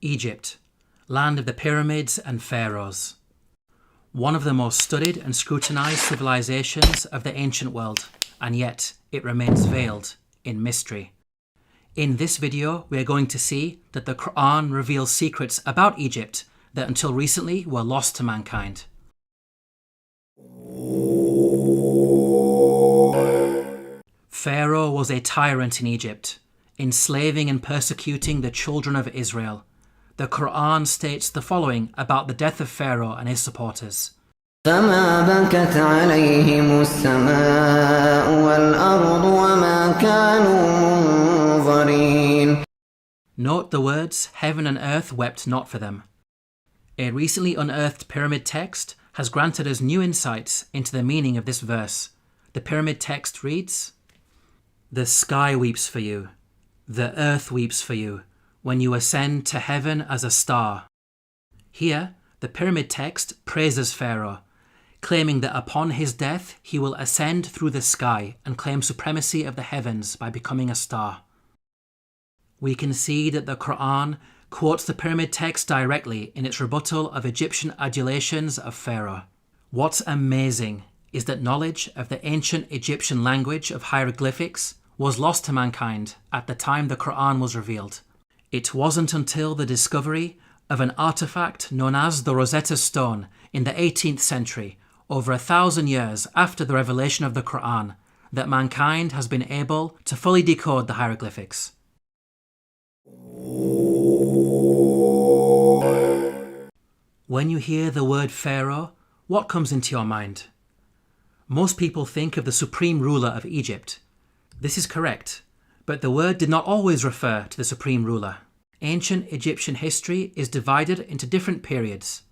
Egypt, land of the pyramids and pharaohs. One of the most studied and scrutinized civilizations of the ancient world, and yet it remains veiled in mystery. In this video, we are going to see that the Quran reveals secrets about Egypt that until recently were lost to mankind. Pharaoh was a tyrant in Egypt, enslaving and persecuting the children of Israel. The Quran states the following about the death of Pharaoh and his supporters. فما بكت عليهم السماء والأرض وما كانوا منظرين. Note the words, heaven and earth wept not for them. A recently unearthed pyramid text has granted us new insights into the meaning of this verse. The pyramid text reads, "The sky weeps for you, the earth weeps for you, when you ascend to heaven as a star." Here, the pyramid text praises Pharaoh, claiming that upon his death he will ascend through the sky and claim supremacy of the heavens by becoming a star. We can see that the Quran quotes the pyramid text directly in its rebuttal of Egyptian adulations of Pharaoh. What's amazing is that knowledge of the ancient Egyptian language of hieroglyphics was lost to mankind at the time the Quran was revealed. It wasn't until the discovery of an artifact known as the Rosetta Stone in the 18th century, over 1,000 years after the revelation of the Quran, that mankind has been able to fully decode the hieroglyphics. When you hear the word Pharaoh, what comes into your mind? Most people think of the supreme ruler of Egypt. This is correct, but the word did not always refer to the supreme ruler. Ancient Egyptian history is divided into different periods.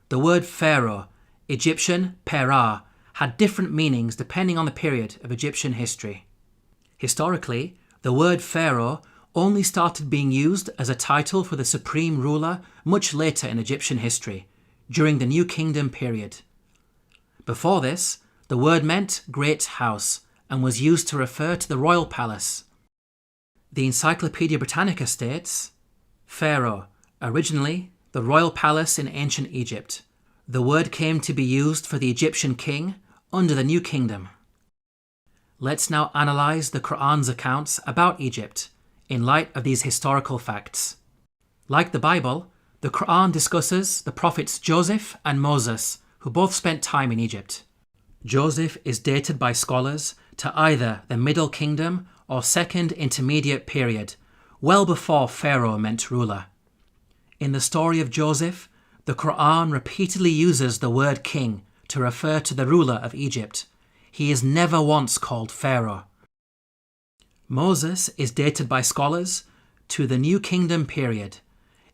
The word Pharaoh, Egyptian Perah, had different meanings depending on the period of Egyptian history. Historically, the word Pharaoh only started being used as a title for the supreme ruler much later in Egyptian history, during the New Kingdom period. Before this, the word meant great house and was used to refer to the royal palace. The Encyclopedia Britannica states, Pharaoh, originally the royal palace in ancient Egypt. The word came to be used for the Egyptian king under the New Kingdom. Let's now analyze the Quran's accounts about Egypt in light of these historical facts. Like the Bible, the Quran discusses the prophets Joseph and Moses, who both spent time in Egypt. Joseph is dated by scholars to either the Middle Kingdom or Second Intermediate period, well before Pharaoh meant ruler. In the story of Joseph, the Quran repeatedly uses the word king to refer to the ruler of Egypt. He is never once called Pharaoh. Moses is dated by scholars to the New Kingdom period.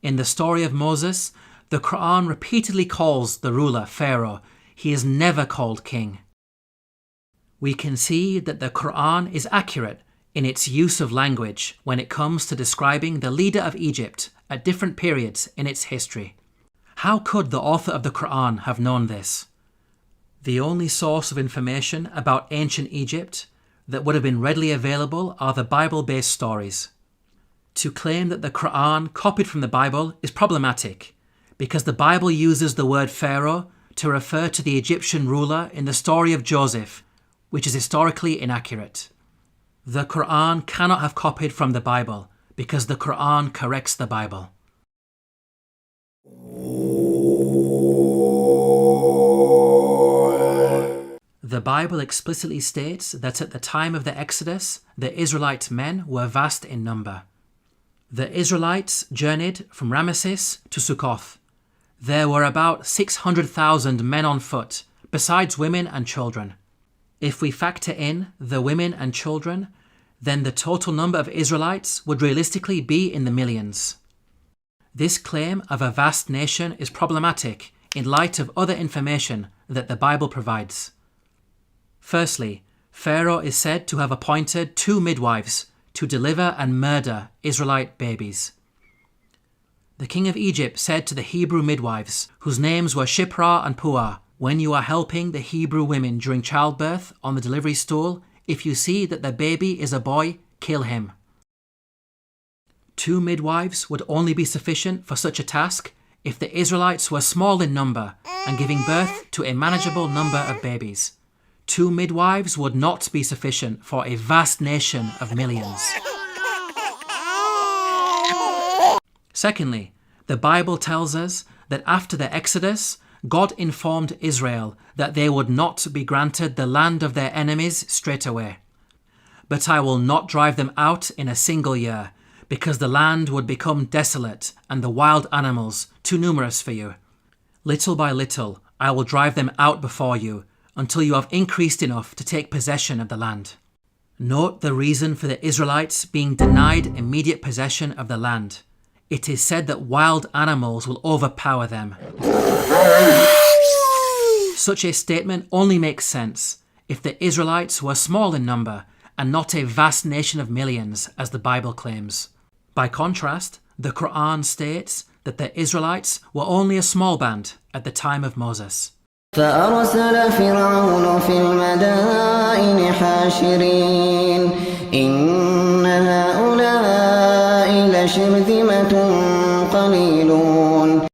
In the story of Moses, the Quran repeatedly calls the ruler Pharaoh. He is never called king. We can see that the Quran is accurate in its use of language when it comes to describing the leader of Egypt at different periods in its history. How could the author of the Quran have known this? The only source of information about ancient Egypt that would have been readily available are the Bible-based stories. To claim that the Quran copied from the Bible is problematic because the Bible uses the word Pharaoh to refer to the Egyptian ruler in the story of Joseph, which is historically inaccurate. The Quran cannot have copied from the Bible because the Quran corrects the Bible. The Bible explicitly states that at the time of the Exodus, the Israelite men were vast in number. The Israelites journeyed from Ramesses to Sukkoth. There were about 600,000 men on foot, besides women and children. If we factor in the women and children, then the total number of Israelites would realistically be in the millions. This claim of a vast nation is problematic in light of other information that the Bible provides. Firstly, Pharaoh is said to have appointed 2 midwives to deliver and murder Israelite babies. The king of Egypt said to the Hebrew midwives, whose names were Shiphrah and Puah, "When you are helping the Hebrew women during childbirth on the delivery stool, if you see that the baby is a boy, kill him." 2 midwives would only be sufficient for such a task if the Israelites were small in number and giving birth to a manageable number of babies. 2 midwives would not be sufficient for a vast nation of millions. Secondly, the Bible tells us that after the Exodus, God informed Israel that they would not be granted the land of their enemies straight away. But I will not drive them out in a single year, because the land would become desolate and the wild animals too numerous for you. Little by little, I will drive them out before you, until you have increased enough to take possession of the land. Note the reason for the Israelites being denied immediate possession of the land. It is said that wild animals will overpower them. Such a statement only makes sense if the Israelites were small in number and not a vast nation of millions, as the Bible claims. By contrast, the Quran states that the Israelites were only a small band at the time of Moses. فأرسل فرعون في المدائن حاشرين إن هؤلاء لشرذمة قليلون.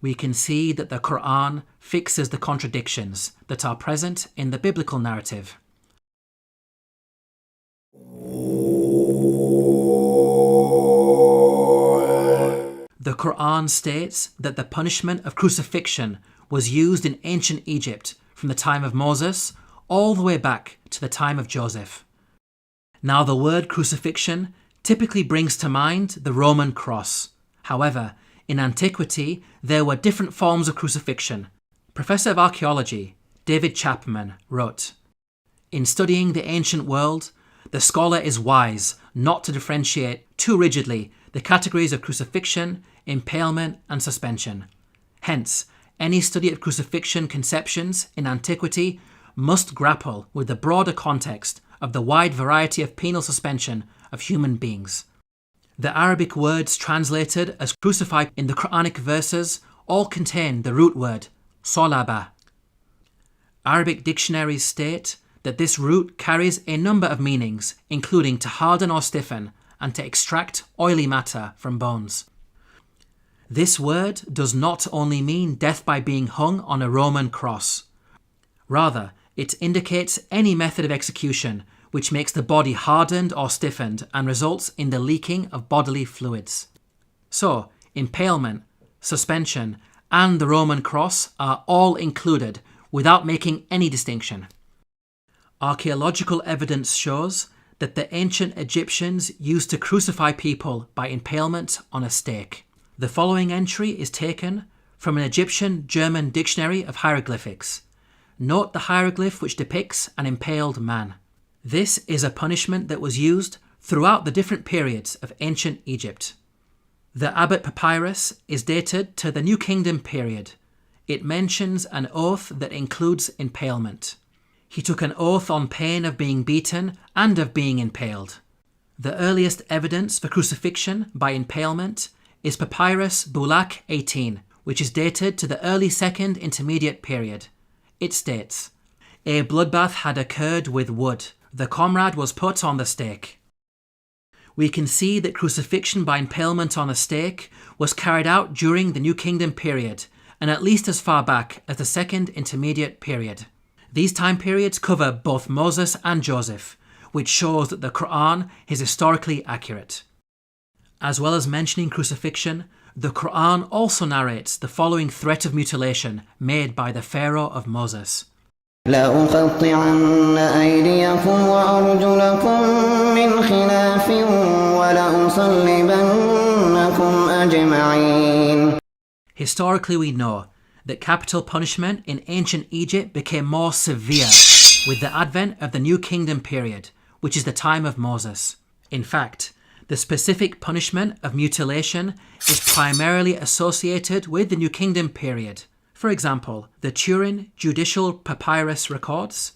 We can see that the Quran fixes the contradictions that are present in the biblical narrative. The Quran states that the punishment of crucifixion was used in ancient Egypt from the time of Moses all the way back to the time of Joseph. Now, the word crucifixion typically brings to mind the Roman cross. However, in antiquity, there were different forms of crucifixion. Professor of Archaeology David Chapman wrote, "In studying the ancient world, the scholar is wise not to differentiate too rigidly the categories of crucifixion, impalement, and suspension. Hence, any study of crucifixion conceptions in antiquity must grapple with the broader context of the wide variety of penal suspension of human beings. The Arabic words translated as crucified in the Quranic verses all contain the root word solaba. Arabic dictionaries state that this root carries a number of meanings, including to harden or stiffen and to extract oily matter from bones. This word does not only mean death by being hung on a Roman cross. Rather, it indicates any method of execution which makes the body hardened or stiffened and results in the leaking of bodily fluids. So, impalement, suspension, and the Roman cross are all included without making any distinction. Archaeological evidence shows that the ancient Egyptians used to crucify people by impalement on a stake. The following entry is taken from an Egyptian-German dictionary of hieroglyphics. Note the hieroglyph which depicts an impaled man. This is a punishment that was used throughout the different periods of ancient Egypt. The Abbot Papyrus is dated to the New Kingdom period. It mentions an oath that includes impalement. He took an oath on pain of being beaten and of being impaled. The earliest evidence for crucifixion by impalement is Papyrus Bulaq 18, which is dated to the early Second Intermediate period. It states, "A bloodbath had occurred with wood. The comrade was put on the stake." We can see that crucifixion by impalement on a stake was carried out during the New Kingdom period, and at least as far back as the Second Intermediate period. These time periods cover both Moses and Joseph, which shows that the Quran is historically accurate. As well as mentioning crucifixion, the Quran also narrates the following threat of mutilation made by the Pharaoh of Moses. لأقطعن أيديكم وأرجلكم من خلاف ولأصلبنكم أجمعين. Historically, we know that capital punishment in ancient Egypt became more severe with the advent of the New Kingdom period, which is the time of Moses. In fact, the specific punishment of mutilation is primarily associated with the New Kingdom period. For example, the Turin Judicial Papyrus records,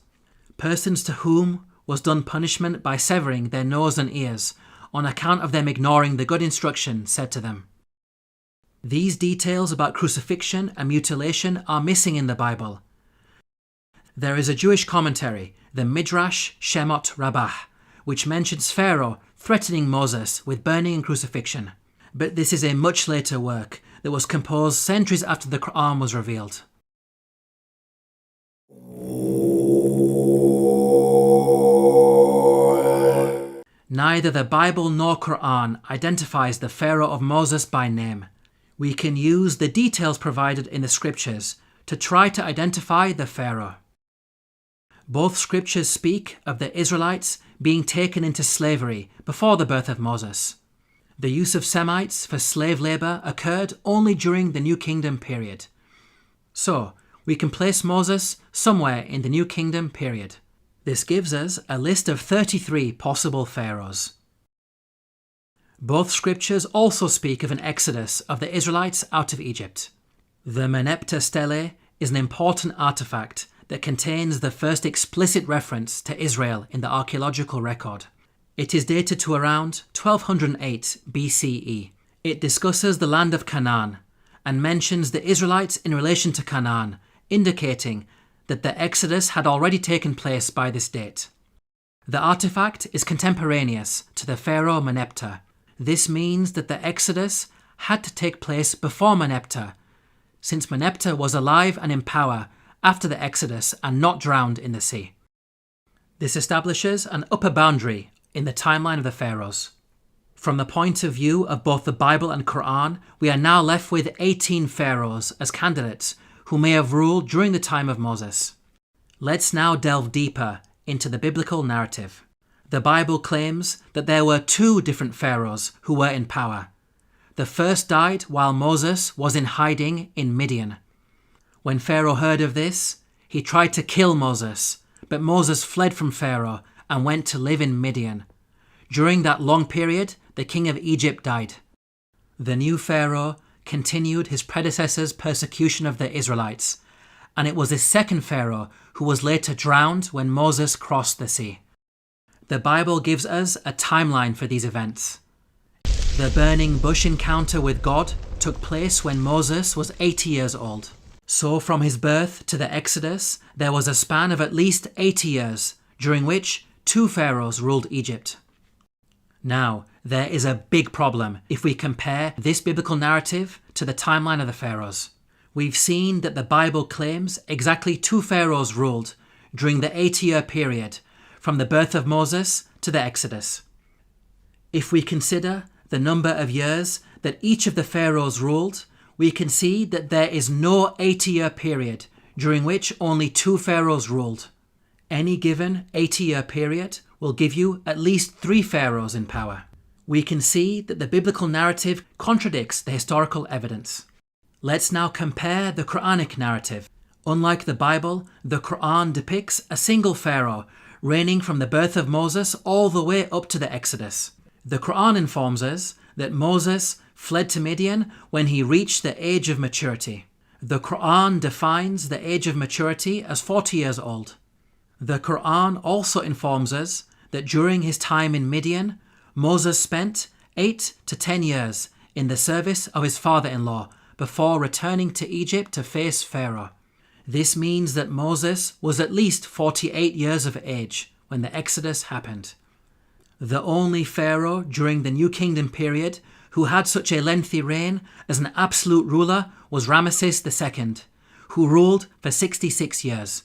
persons to whom was done punishment by severing their nose and ears on account of them ignoring the good instruction said to them. These details about crucifixion and mutilation are missing in the Bible. There is a Jewish commentary, the Midrash Shemot Rabbah, which mentions Pharaoh threatening Moses with burning and crucifixion. But this is a much later work that was composed centuries after the Quran was revealed. Neither the Bible nor Quran identifies the Pharaoh of Moses by name. We can use the details provided in the scriptures to try to identify the Pharaoh. Both scriptures speak of the Israelites being taken into slavery before the birth of Moses. The use of Semites for slave labour occurred only during the New Kingdom period. So, we can place Moses somewhere in the New Kingdom period. This gives us a list of 33 possible pharaohs. Both scriptures also speak of an exodus of the Israelites out of Egypt. The Merneptah stele is an important artifact that contains the first explicit reference to Israel in the archaeological record. It is dated to around 1208 BCE. It discusses the land of Canaan and mentions the Israelites in relation to Canaan, indicating that the Exodus had already taken place by this date. The artifact is contemporaneous to the Pharaoh Merneptah. This means that the Exodus had to take place before Merneptah, since Merneptah was alive and in power after the Exodus and not drowned in the sea. This establishes an upper boundary in the timeline of the pharaohs. From the point of view of both the Bible and Quran, we are now left with 18 pharaohs as candidates who may have ruled during the time of Moses. Let's now delve deeper into the biblical narrative. The Bible claims that there were 2 different pharaohs who were in power. The first died while Moses was in hiding in Midian. When Pharaoh heard of this, he tried to kill Moses, but Moses fled from Pharaoh and went to live in Midian. During that long period, the king of Egypt died. The new Pharaoh continued his predecessor's persecution of the Israelites, and it was his second Pharaoh who was later drowned when Moses crossed the sea. The Bible gives us a timeline for these events. The burning bush encounter with God took place when Moses was 80 years old. So from his birth to the Exodus, there was a span of at least 80 years, during which 2 pharaohs ruled Egypt. Now, there is a big problem if we compare this biblical narrative to the timeline of the pharaohs. We've seen that the Bible claims exactly 2 pharaohs ruled during the 80-year period from the birth of Moses to the Exodus. If we consider the number of years that each of the pharaohs ruled, we can see that there is no 80-year period during which only 2 pharaohs ruled. Any given 80-year period will give you at least 3 pharaohs in power. We can see that the biblical narrative contradicts the historical evidence. Let's now compare the Quranic narrative. Unlike the Bible, the Quran depicts a single pharaoh reigning from the birth of Moses all the way up to the Exodus. The Quran informs us that Moses fled to Midian when he reached the age of maturity. The Quran defines the age of maturity as 40 years old. The Quran also informs us that during his time in Midian, Moses spent 8 to 10 years in the service of his father-in-law before returning to Egypt to face Pharaoh. This means that Moses was at least 48 years of age when the Exodus happened. The only Pharaoh during the New Kingdom period who had such a lengthy reign as an absolute ruler was Ramesses II, who ruled for 66 years.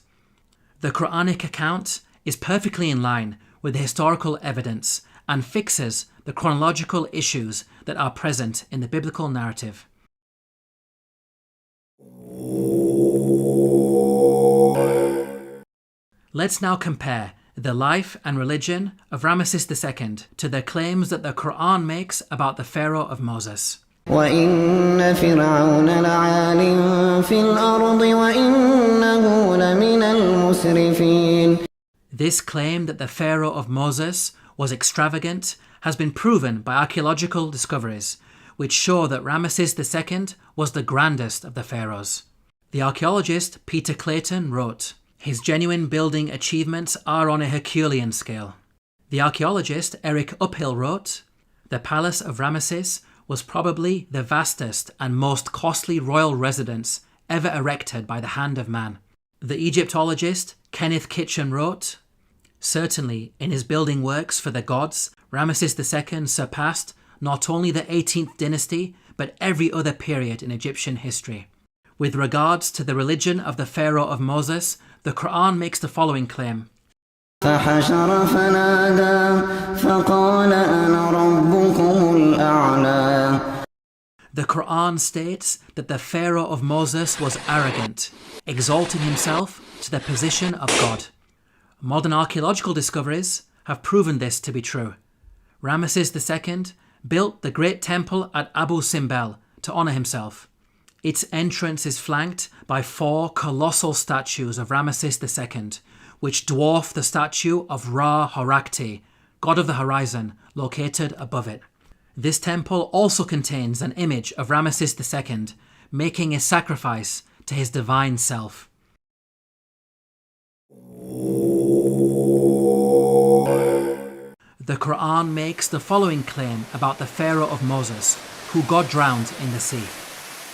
The Quranic account is perfectly in line with the historical evidence and fixes the chronological issues that are present in the biblical narrative. Let's now compare the life and religion of Ramesses II to the claims that the Quran makes about the Pharaoh of Moses. وَإِنَّ فِرْعَوْنَ لَعَالٍ فِي الْأَرْضِ وَإِنَّهُ لَمِنَ الْمُسْرِفِينَ. This claim that the Pharaoh of Moses was extravagant has been proven by archaeological discoveries, which show that Ramesses II was the grandest of the pharaohs. The archaeologist Peter Clayton wrote, "His genuine building achievements are on a Herculean scale." The archaeologist Eric Uphill wrote, "The palace of Ramesses was probably the vastest and most costly royal residence ever erected by the hand of man." The Egyptologist Kenneth Kitchen wrote, Certainly, in his building works for the gods, Ramesses II surpassed not only the 18th dynasty, but every other period in Egyptian history. With regards to the religion of the Pharaoh of Moses, the Quran makes the following claim. فحشر فنادى فقال أنا ربكم الأعلى. The Quran states that the Pharaoh of Moses was arrogant, exalting himself to the position of God. Modern archaeological discoveries have proven this to be true. Ramesses II built the great temple at Abu Simbel to honour himself. Its entrance is flanked by 4 colossal statues of Ramesses II, which dwarf the statue of Ra Horakti, god of the horizon, located above it. This temple also contains an image of Ramesses II making a sacrifice to his divine self. The Quran makes the following claim about the Pharaoh of Moses, who God drowned in the sea.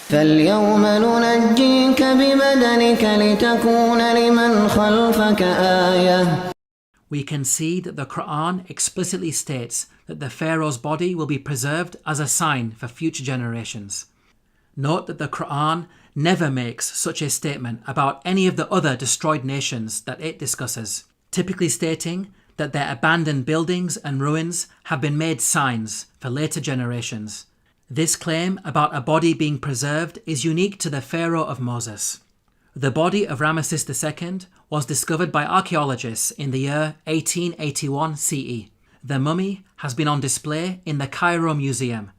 فاليوم ننجيك ببدنك لتكون لمن خلفك آية. We can see that the Quran explicitly states that the Pharaoh's body will be preserved as a sign for future generations. Note that the Quran never makes such a statement about any of the other destroyed nations that it discusses, typically stating that their abandoned buildings and ruins have been made signs for later generations. This claim about a body being preserved is unique to the Pharaoh of Moses. The body of Ramesses II was discovered by archaeologists in the year 1881 CE. The mummy has been on display in the Cairo Museum,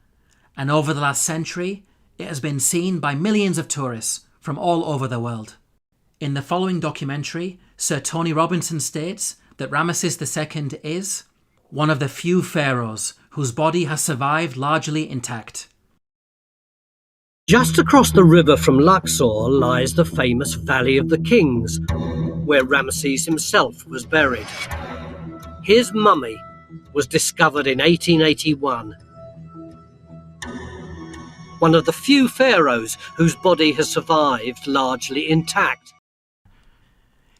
and over the last century, it has been seen by millions of tourists from all over the world. In the following documentary, Sir Tony Robinson states that Ramesses II is one of the few pharaohs whose body has survived largely intact. Just across the river from Luxor lies the famous Valley of the Kings, where Ramesses himself was buried. His mummy was discovered in 1881. One of the few pharaohs whose body has survived largely intact.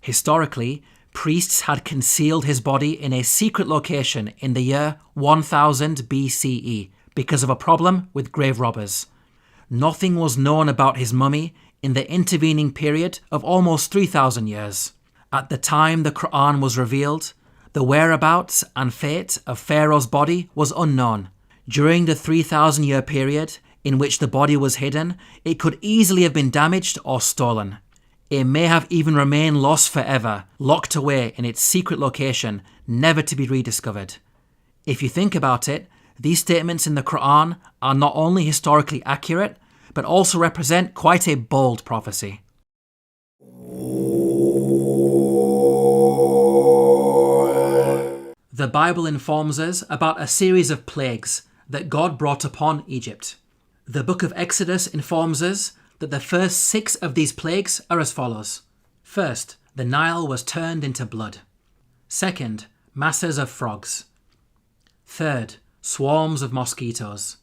Historically, priests had concealed his body in a secret location in the year 1000 BCE because of a problem with grave robbers. Nothing was known about his mummy in the intervening period of almost 3,000 years. At the time the Quran was revealed, the whereabouts and fate of Pharaoh's body was unknown. During the 3,000-year period in which the body was hidden, it could easily have been damaged or stolen. It may have even remained lost forever, locked away in its secret location, never to be rediscovered. If you think about it, these statements in the Quran are not only historically accurate, but also represent quite a bold prophecy. The Bible informs us about a series of plagues that God brought upon Egypt. The book of Exodus informs us that the first 6 of these plagues are as follows. First, the Nile was turned into blood. Second, masses of frogs. Third, swarms of mosquitoes.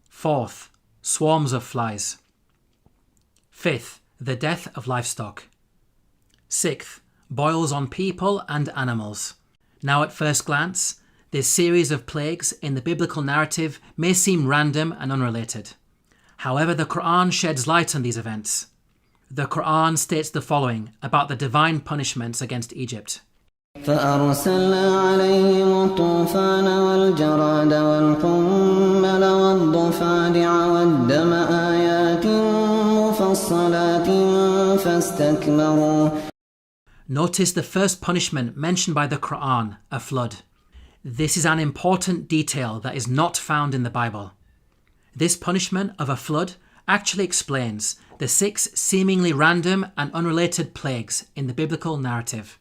Fourth, swarms of flies. Fifth, the death of livestock. Sixth, boils on people and animals. Now at first glance, this series of plagues in the biblical narrative may seem random and unrelated. However, the Quran sheds light on these events. The Quran states the following about the divine punishments against Egypt. فأرسلنا عليهم الطوفان والجراد والقمل والضفادع والدم آيات مفصلات فاستكبروا. Notice the first punishment mentioned by the Quran, a flood. This is an important detail that is not found in the Bible. This punishment of a flood actually explains the 6 seemingly random and unrelated plagues in the biblical narrative.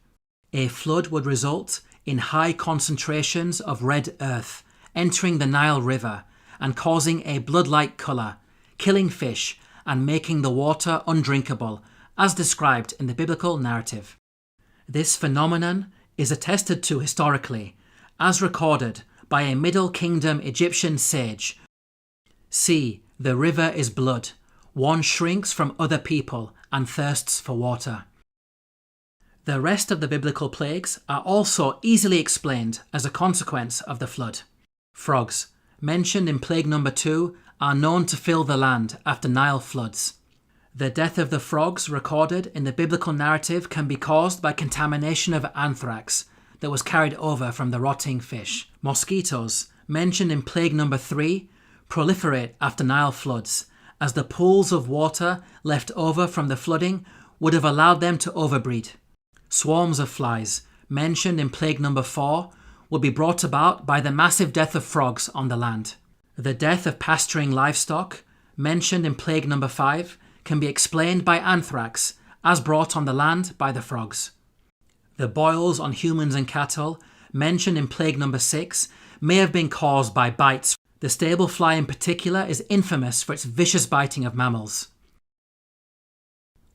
A flood would result in high concentrations of red earth entering the Nile River and causing a blood-like colour, killing fish and making the water undrinkable, as described in the biblical narrative. This phenomenon is attested to historically, as recorded by a Middle Kingdom Egyptian sage. See, the river is blood. One shrinks from other people and thirsts for water. The rest of the biblical plagues are also easily explained as a consequence of the flood. Frogs, mentioned in plague number 2, are known to fill the land after Nile floods. The death of the frogs recorded in the biblical narrative can be caused by contamination of anthrax that was carried over from the rotting fish. Mosquitoes, mentioned in plague number 3, proliferate after Nile floods, as the pools of water left over from the flooding would have allowed them to overbreed. Swarms of flies, mentioned in plague number 4, will be brought about by the massive death of frogs on the land. The death of pasturing livestock, mentioned in plague number 5, can be explained by anthrax, as brought on the land by the frogs. The boils on humans and cattle, mentioned in plague number 6, may have been caused by bites. The stable fly in particular is infamous for its vicious biting of mammals.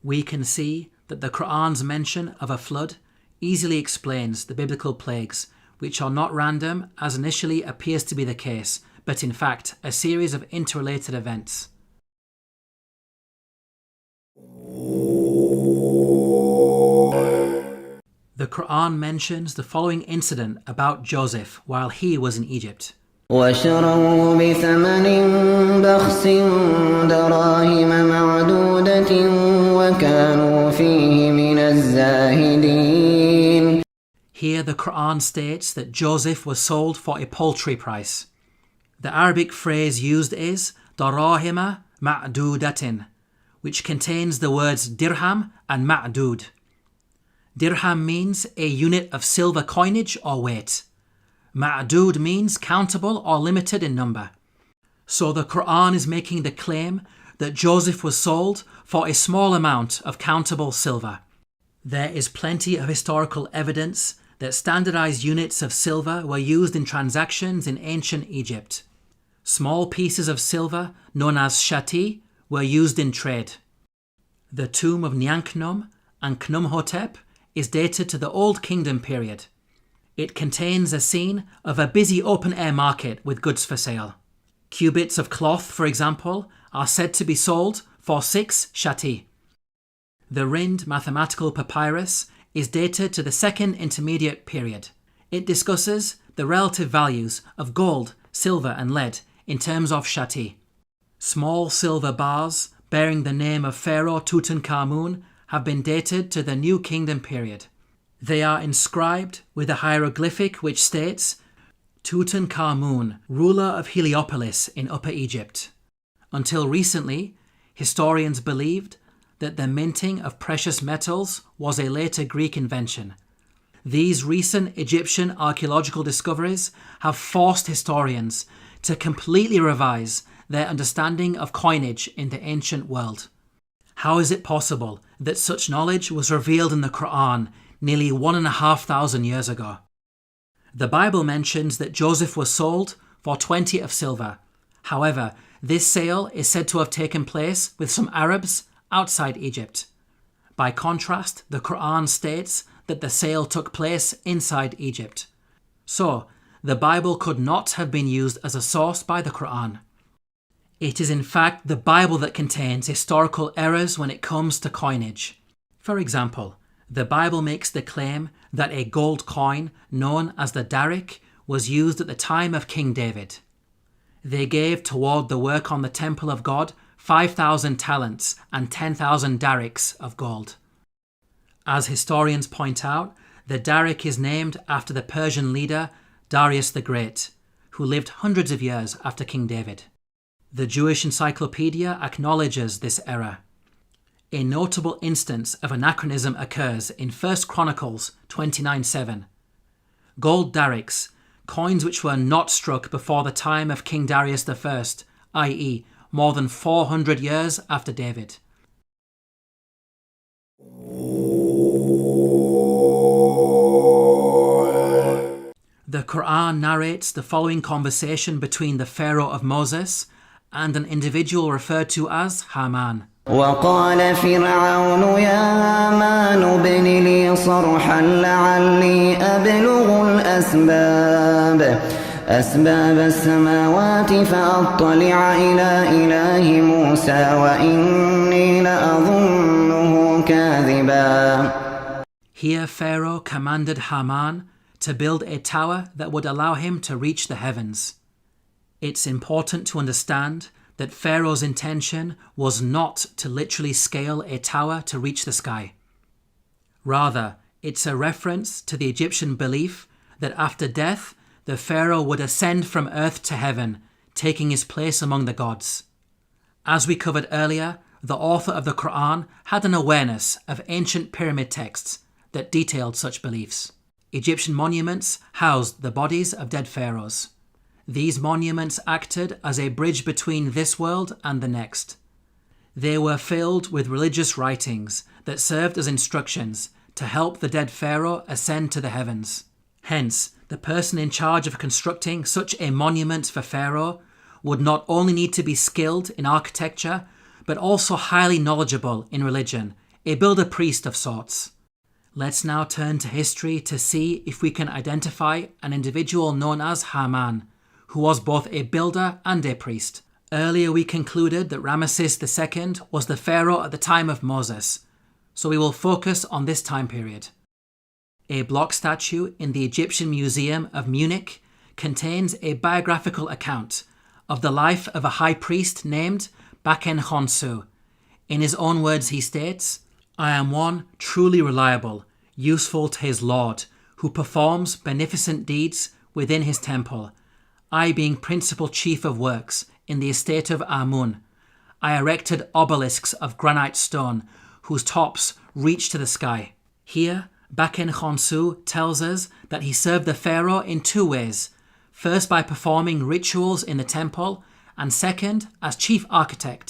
We can see that the Quran's mention of a flood easily explains the biblical plagues, which are not random as initially appears to be the case, but in fact a series of interrelated events. The Quran mentions the following incident about Joseph while he was in Egypt. وشروه بثمن بخس دراهم معدودة وكانوا فيه من الزاهدين. Here the Quran states that Joseph was sold for a paltry price. The Arabic phrase used is darahima ma'dudatin, which contains the words dirham and ma'dud. Dirham means a unit of silver coinage or weight. Ma'dud means countable or limited in number. So the Quran is making the claim that Joseph was sold for a small amount of countable silver. There is plenty of historical evidence that standardized units of silver were used in transactions in ancient Egypt. Small pieces of silver, known as shati, were used in trade. The tomb of Nyanknum and Khnumhotep is dated to the Old Kingdom period. It contains a scene of a busy open-air market with goods for sale. Cubits of cloth, for example, are said to be sold for 6 shati. The Rind mathematical papyrus is dated to the Second Intermediate period. It discusses the relative values of gold, silver and lead in terms of shati. Small silver bars bearing the name of Pharaoh Tutankhamun have been dated to the New Kingdom period. They are inscribed with a hieroglyphic which states, Tutankhamun, ruler of Heliopolis in Upper Egypt. Until recently, historians believed that the minting of precious metals was a later Greek invention. These recent Egyptian archaeological discoveries have forced historians to completely revise their understanding of coinage in the ancient world. How is it possible that such knowledge was revealed in the Quran nearly 1,500 years ago? The Bible mentions that Joseph was sold for 20 of silver. However, this sale is said to have taken place with some Arabs outside Egypt. By contrast, the Quran states that the sale took place inside Egypt. So, the Bible could not have been used as a source by the Quran. It is in fact the Bible that contains historical errors when it comes to coinage. For example, the Bible makes the claim that a gold coin known as the darik was used at the time of King David. They gave toward the work on the temple of God 5,000 talents and 10,000 dariks of gold. As historians point out, the darik is named after the Persian leader Darius the Great, who lived hundreds of years after King David. The Jewish Encyclopedia acknowledges this error. A notable instance of anachronism occurs in 1 Chronicles 29:7. Gold dariks, coins which were not struck before the time of King Darius I, i.e., more than 400 years after David. The Quran narrates the following conversation between the Pharaoh of Moses and an individual referred to as Haman. وقال فرعون يا هامان ابن لي صرحا لعلي أبلغ أسباب السماوات فأطلع إلى إله موسى وإني لأظنه كاذبا. Here Pharaoh commanded Haman to build a tower that would allow him to reach the heavens. It's important to understand that Pharaoh's intention was not to literally scale a tower to reach the sky. Rather, it's a reference to the Egyptian belief that after death, the Pharaoh would ascend from earth to heaven, taking his place among the gods. As we covered earlier, the author of the Quran had an awareness of ancient pyramid texts that detailed such beliefs. Egyptian monuments housed the bodies of dead pharaohs. These monuments acted as a bridge between this world and the next. They were filled with religious writings that served as instructions to help the dead pharaoh ascend to the heavens. Hence, the person in charge of constructing such a monument for Pharaoh would not only need to be skilled in architecture, but also highly knowledgeable in religion, a builder-priest of sorts. Let's now turn to history to see if we can identify an individual known as Haman, who was both a builder and a priest. Earlier we concluded that Ramesses II was the pharaoh at the time of Moses, so we will focus on this time period. A block statue in the Egyptian Museum of Munich contains a biographical account of the life of a high priest named Baken Khonsu. In his own words he states, "I am one truly reliable, useful to his Lord, who performs beneficent deeds within his temple. I being principal chief of works in the estate of Amun, I erected obelisks of granite stone whose tops reach to the sky." Here, Baken Khonsu tells us that he served the pharaoh in two ways, first by performing rituals in the temple, and second as chief architect.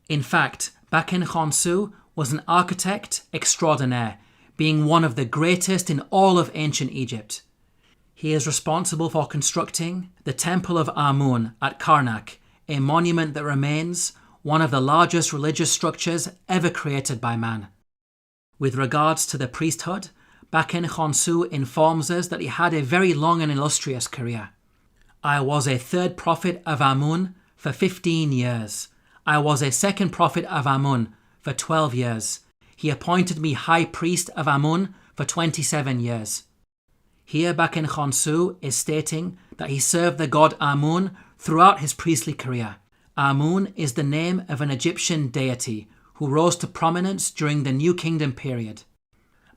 In fact, Baken Khonsu was an architect extraordinaire, being one of the greatest in all of ancient Egypt. He is responsible for constructing the Temple of Amun at Karnak, a monument that remains one of the largest religious structures ever created by man. With regards to the priesthood, Baken Khonsu informs us that he had a very long and illustrious career. "I was a third prophet of Amun for 15 years. I was a second prophet of Amun for 12 years. He appointed me high priest of Amun for 27 years. Here Baken Khonsu is stating that he served the god Amun throughout his priestly career. Amun is the name of an Egyptian deity who rose to prominence during the New Kingdom period.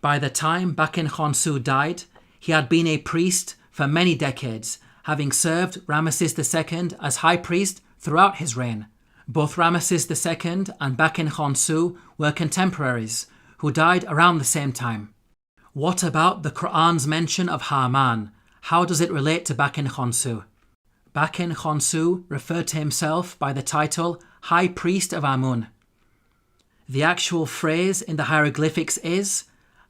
By the time Baken Khonsu died, he had been a priest for many decades, having served Ramesses II as high priest throughout his reign. Both Ramesses II and Baken Khonsu were contemporaries who died around the same time. What about the Quran's mention of Haman? How does it relate to Baken Khonsu? Baken Khonsu referred to himself by the title High Priest of Amun. The actual phrase in the hieroglyphics is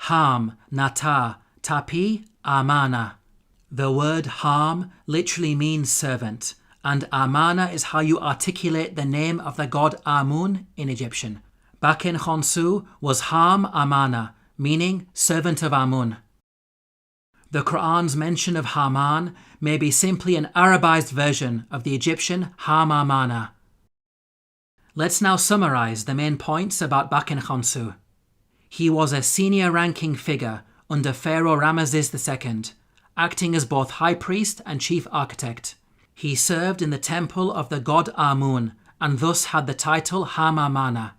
Ham, Nata, Tapi, Amana. The word Ham literally means servant, and Amana is how you articulate the name of the god Amun in Egyptian. Baken Khonsu was Ham Amana, meaning servant of Amun. The Quran's mention of Haman may be simply an Arabized version of the Egyptian Ham Amana. Let's now summarize the main points about Baken Khonsu. He was a senior-ranking figure under Pharaoh Ramesses II, acting as both high priest and chief architect. He served in the temple of the god Amun and thus had the title Ham Amana.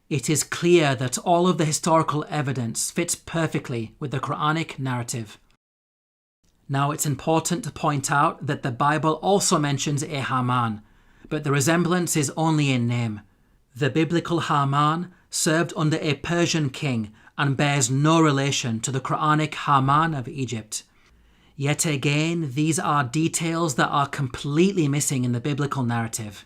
It is clear that all of the historical evidence fits perfectly with the Quranic narrative. Now it's important to point out that the Bible also mentions a Haman, but the resemblance is only in name. The biblical Haman served under a Persian king and bears no relation to the Quranic Haman of Egypt. Yet again, these are details that are completely missing in the biblical narrative.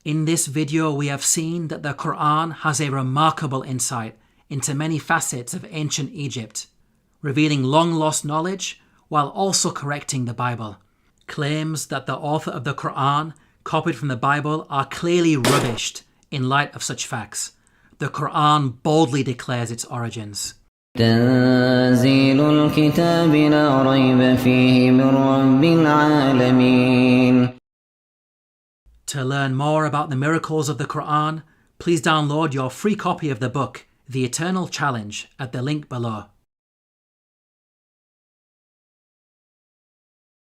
In this video, we have seen that the Quran has a remarkable insight into many facets of ancient Egypt, revealing long-lost knowledge while also correcting the Bible. Claims that the author of the Quran copied from the Bible are clearly rubbished in light of such facts. The Quran boldly declares its origins. تنزيل الكتاب لا ريب فيه من رب العالمين. To learn more about the miracles of the Quran, Please download your free copy of the book, The Eternal Challenge, at the link below.